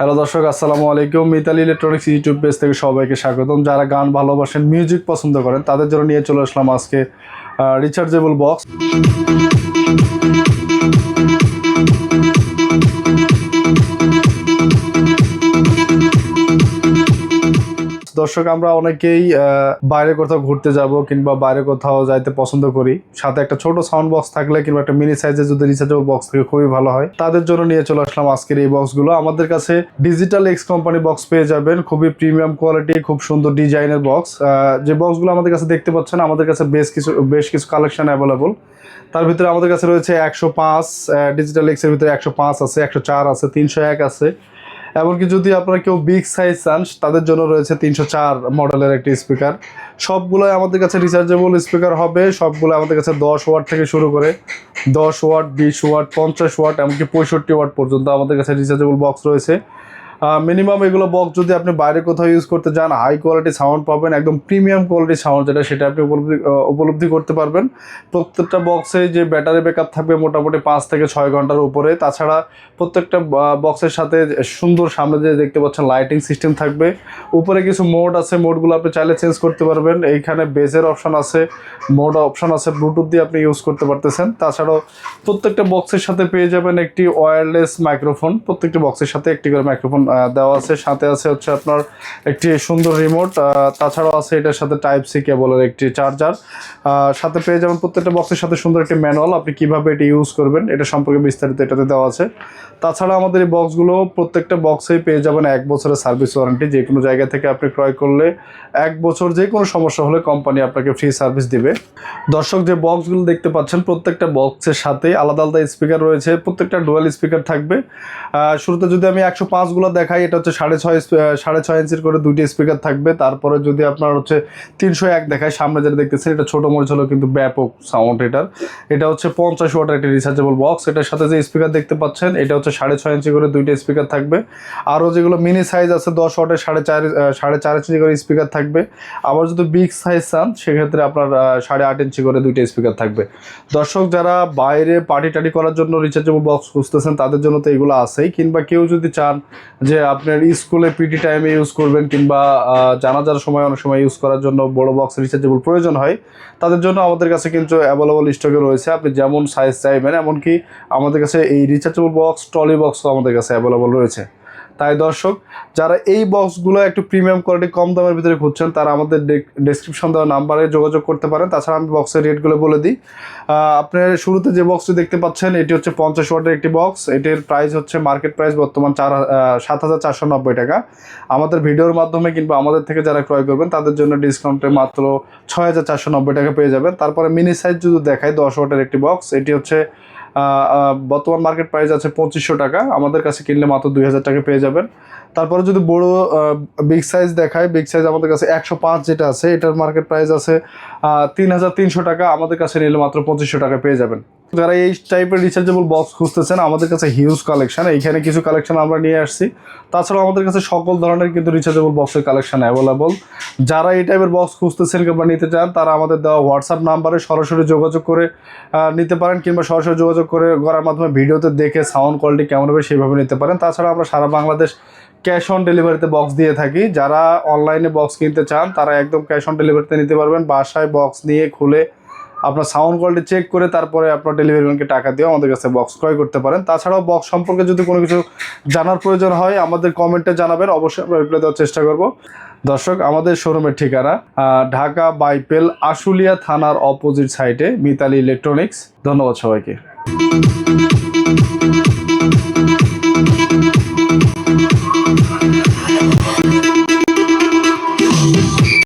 Hello দর্শক, আসসালামু আলাইকুম। মিতালি ইলেকট্রনিক্স ইউটিউব পেজ থেকে সবাইকে স্বাগতম। যারা গান ভালোবাসেন, মিউজিক পছন্দ করেন, তাদের জন্য নিয়ে চলে আসলাম আজকে রিচার্জেবল বক্স। দর্শক, আমরা অনেকেই বাইরে কোথাও ঘুরতে যাব কিংবা বাইরে কোথাও যাইতে পছন্দ করি, সাথে একটা ছোট সাউন্ড বক্স থাকলে কিংবা একটা মিনি সাইজের যদি রিচার্জেবল বক্স থাকে খুবই ভালো হয়। তাদের জন্য নিয়ে চলে আসলাম আজকের এই বক্সগুলো। আমাদের কাছে ডিজিটাল এক্স কোম্পানি বক্স পেয়ে যাবেন, খুবই প্রিমিয়াম কোয়ালিটি, খুব সুন্দর ডিজাইনের বক্স। যে বক্সগুলো আমাদের কাছে দেখতে পাচ্ছেন, আমাদের কাছে বেশ কিছু কালেকশন অ্যাভেলেবল। তার ভিতরে আমাদের কাছে রয়েছে 105, ডিজিটাল এক্সের ভিতরে 105 আছে, 104 আছে, 301 আছে। এমনকি যদি আপনারা কেউ বিগ সাইজ চান, তাদের জন্য রয়েছে 304 মডেলের একটি স্পিকার। সবগুলোই আমাদের কাছে রিচার্জেবল স্পিকার হবে। সবগুলো আমাদের কাছে 10 ওয়াট থেকে শুরু করে 10 ওয়াট, 20 ওয়াট, 50 ওয়াট, এমনকি 65 ওয়াট পর্যন্ত আমাদের কাছে রিচার্জেবল বক্স রয়েছে। মিনিমাম এগুলো বক্স যদি আপনি বাইরে কোথাও ইউজ করতে যান, হাই কোয়ালিটি সাউন্ড পাবেন, একদম প্রিমিয়াম কোয়ালিটি সাউন্ড সেটা আপনি উপলব্ধি করতে পারবেন। প্রত্যেকটা বক্সে যে ব্যাটারি ব্যাকআপ থাকবে মোটামুটি 5 থেকে 6 ঘন্টার উপরে। তাছাড়া প্রত্যেকটা বক্সের সাথে সুন্দর সামনে যে দেখতে পাচ্ছেন লাইটিং সিস্টেম থাকবে। উপরে কিছু মোড আছে, মোডগুলো আপনি চাইলে চেঞ্জ করতে পারবেন। এইখানে বেসের অপশন আছে, মোড অপশন আছে, ব্লুটুথ দিয়ে আপনি ইউজ করতে পারতেছেন। তাছাড়াও প্রত্যেকটা বক্সের সাথে পেয়ে যাবেন একটি ওয়্যারলেস মাইক্রোফোন। প্রত্যেকটা বক্সের সাথে একটি করে মাইক্রোফোন দেওয়া আছে। সাথে আছে হচ্ছে আপনার একটি সুন্দর রিমোট। তাছাড়াও আছে এটার সাথে টাইপ সি কেবলের একটি চার্জার। সাথে পেয়ে যাবেন প্রত্যেকটা বক্সের সাথে সুন্দর একটি ম্যানুয়াল, আপনি কিভাবে এটি ইউজ করবেন এটা সম্পর্কে বিস্তারিত এটাতে দেওয়া আছে। তাছাড়া আমাদের এই বক্সগুলো প্রত্যেকটা বক্সেই পেয়ে যাবেন 1 বছরের সার্ভিস ওয়ারেন্টি। যে কোনো জায়গা থেকে আপনি ক্রয় করলে 1 বছর যে কোনো সমস্যা হলে কোম্পানি আপনাকে ফ্রি সার্ভিস দিবে। দর্শক, যে বক্সগুলো দেখতে পাচ্ছেন প্রত্যেকটা বক্সের সাথে আলাদা আলাদা স্পিকার রয়েছে, প্রত্যেকটা ডুয়াল স্পিকার থাকবে। শুরুতে যদি আমি 105গুলো দেখাই, এটা হচ্ছে 6.5 ইঞ্চির করে 2টি স্পিকার থাকবে। তারপরে যদি আপনার হচ্ছে 301 দেখায়, সামনে যেটা দেখতেছেন এটা ছোটো মরিচ হলেও কিন্তু ব্যাপক সাউন্ড এটা হচ্ছে 50 ওয়াটের একটি রিচার্জেবল বক্স। এটার সাথে যে স্পিকার দেখতে পাচ্ছেন এটা হচ্ছে 6.5 ইঞ্চি করে 2টি স্পিকার থাকবে। আরও যেগুলো মিনি সাইজ আছে 10 ওয়াটের 4.5 ইঞ্চি করে স্পিকার থাকবে। আবার যদি বিগ সাইজ চান সেক্ষেত্রে আপনার 8.5 ইঞ্চি করে 2টি স্পিকার থাকবে। দর্শক, যারা বাইরে পার্টি টাটি করার জন্য রিচার্জেবল বক্স খুঁজতেছেন তাদের জন্য তো এগুলো আছেই, কিংবা কেউ যদি চান যে আপনার স্কুলে পিটি টাইমে ইউজ করবেন কিংবা জানাজার সময় অনেক সময় ইউজ করার জন্য বড় বক্স রিচার্জেবল প্রয়োজন হয়, তাদের জন্য আমাদের কাছে কিন্তু অ্যাভেলেবল স্টকে রয়েছে। আপনি যেমন সাইজ চাইবেন, এমনকি আমাদের কাছে এই রিচার্জেবল বক্স ট্রলি বক্সও আমাদের কাছে অ্যাভেলেবল রয়েছে। তাই দর্শক, যারা এই বক্সগুলো একটু প্রিমিয়াম কোয়ালিটি কম দামের ভিতরে খুঁজছেন তারা আমাদের ডেসক্রিপশন দেওয়া নাম্বারে যোগাযোগ করতে পারেন। তাছাড়া আমি বক্সের রেটগুলো বলে দিই। আপনার শুরুতে যে বক্সটি দেখতে পাচ্ছেন এটি হচ্ছে 50 ওয়াটের একটি বক্স। এটির প্রাইস হচ্ছে মার্কেট প্রাইস বর্তমান 7,490 টাকা। আমাদের ভিডিওর মাধ্যমে কিংবা আমাদের থেকে যারা ক্রয় করবেন তাদের জন্য ডিসকাউন্টে মাত্র 6,490 টাকা পেয়ে যাবেন। তারপরে মিনি সাইজ যদি দেখায় 10 ওয়াটের একটি বক্স, এটি হচ্ছে বর্তমান মার্কেট প্রাইস আছে 2500 টাকা। আমাদের কাছে কিনলে মাত্র 2000 টাকা পেয়ে যাবেন। তারপরে যদি বড় বিগ সাইজ দেখায়, বিগ সাইজ আমাদের কাছে 105 যেটা আছে এটার মার্কেট প্রাইস আছে 3300 টাকা। আমাদের কাছে নিলে মাত্র 2500 টাকা পেয়ে যাবেন। যারা এই টাইপের রিচার্জেবল বক্স খুঁজতেছেন, আমাদের কাছে হিউজ কালেকশন, এইখানে কিছু কালেকশন আমরা নিয়ে আসছি। তাছাড়াও আমাদের কাছে সকল ধরনের কিন্তু রিচার্জেবল বক্সের কালেকশন অ্যাভেলেবল। যারা এই টাইপের বক্স খুঁজতেছেন কিংবা নিতে চান তারা আমাদের দেওয়া হোয়াটসঅ্যাপ নাম্বারে সরাসরি যোগাযোগ করে নিতে পারেন, কিংবা সরাসরি যোগাযোগ করার মাধ্যমে ভিডিওতে দেখে সাউন্ড কোয়ালিটি কেমন হবে সেইভাবে নিতে পারেন। তাছাড়া আমরা সারা বাংলাদেশ ক্যাশ অন ডেলিভারিতে বক্স দিয়ে থাকি। যারা অনলাইনে বক্স কিনতে চান তারা একদম ক্যাশ অন ডেলিভারিতে নিতে পারবেন। বাসায় বক্স নিয়ে খুলে আপনার সাউন্ড কোয়ালিটি চেক করে তারপরে আপনার ডেলিভারি ম্যানকে টাকা দিয়ে আমাদের কাছে বক্স ক্রয় করতে পারেন। তাছাড়াও বক্স সম্পর্কে যদি কোনো কিছু জানার প্রয়োজন হয় আমাদের কমেন্টে জানাবেন, অবশ্যই আমরা রিপ্লাই দেওয়ার চেষ্টা করব। দর্শক, আমাদের শোরুমের ঠিকানা ঢাকা বাইপেল আশুলিয়া থানার অপোজিট সাইডে মিতালি ইলেকট্রনিক্স। ধন্যবাদ সবাইকে।